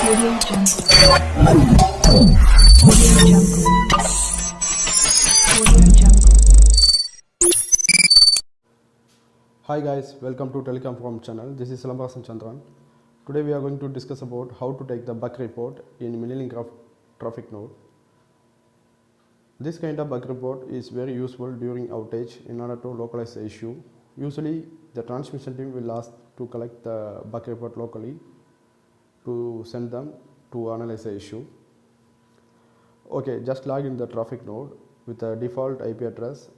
Audio Jungle. Audio Jungle. Audio Jungle. Hi guys, welcome to Telecom from channel. This is Lambasan Chandran. Today we are going to discuss about how to take the bug report in Mini Link traffic node. This kind of bug report is very useful during outage in order to localize the issue. Usually the transmission team will ask to collect the bug report locally to send them to analyze the issue. Okay, just log in the traffic node with a default IP address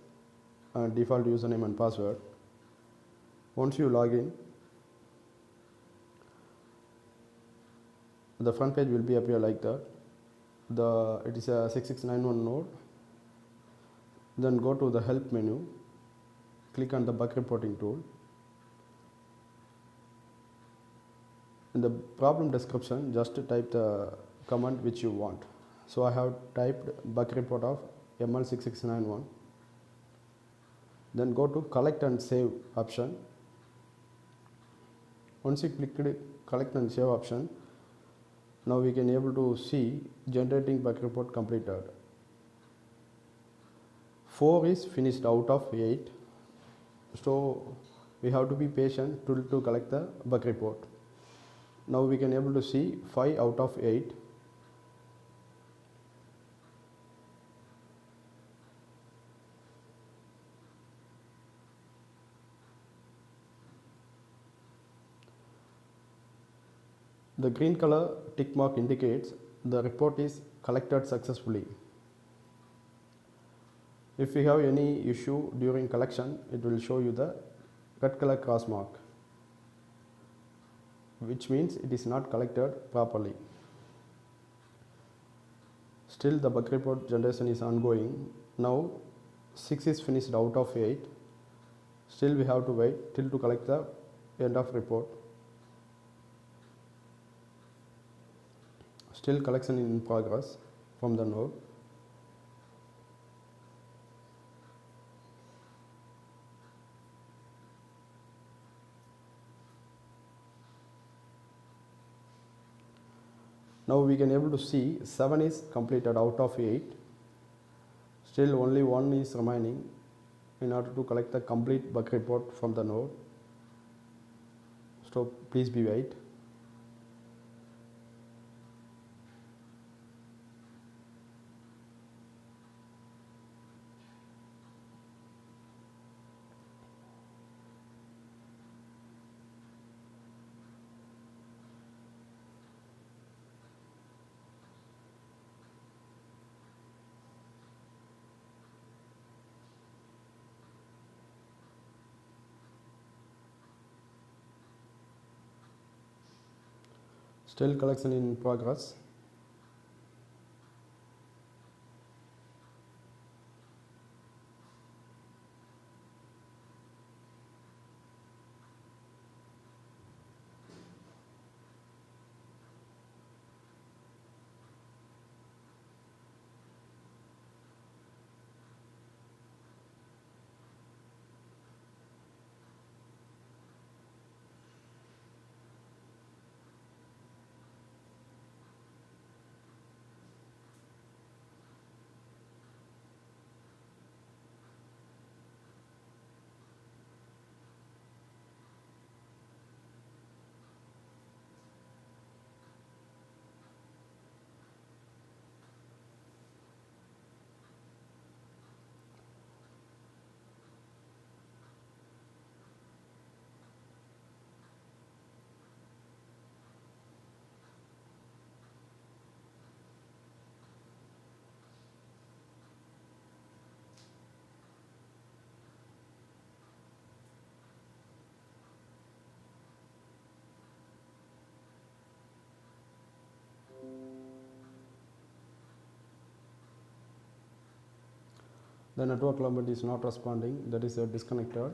and default username and password. Once you log in, the front page will be appear like that. It is a 6691 node. Then go to the help menu, click on the bug reporting tool. In the problem description, just type the command which you want. So I have typed bug report of ML6691. Then go to collect and save option. Once you click collect and save option, now we can able to see generating bug report completed. 4 is finished out of 8. So we have to be patient to collect the bug report. Now we can able to see 5 out of 8. The green color tick mark indicates the report is collected successfully. If we have any issue during collection, it will show you the red color cross mark, which means it is not collected properly. Still the bug report generation is ongoing. Now 6 is finished out of 8. Still we have to wait till to collect the end of report. Still collection in progress from the node. Now we can able to see 7 is completed out of 8. Still only 1 is remaining in order to collect the complete bug report from the node. So please be wait. Still collection in progress. The network element is not responding, that is disconnected.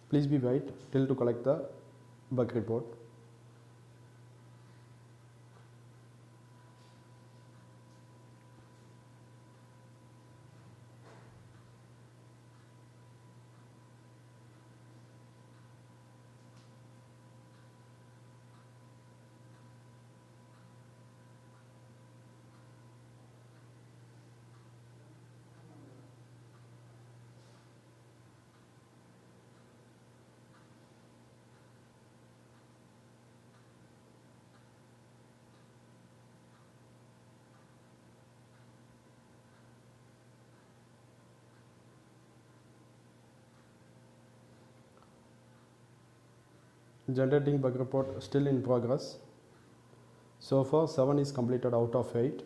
Please be wait till to collect the bug report. Generating bug report still in progress. So far 7 is completed out of 8.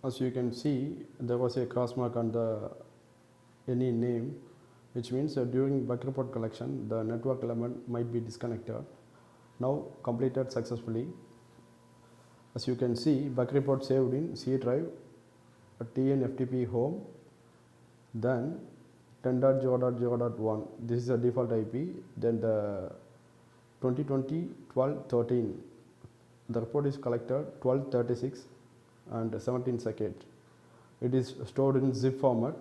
As you can see, there was a cross mark on the any name, which means during bug report collection the network element might be disconnected. Now completed successfully. As you can see, bug report saved in C drive, TNFTP home, then 10.0.0.1. This is a default IP. Then the 2020-12-13. The report is collected 12:36 and 17 seconds. It is stored in zip format.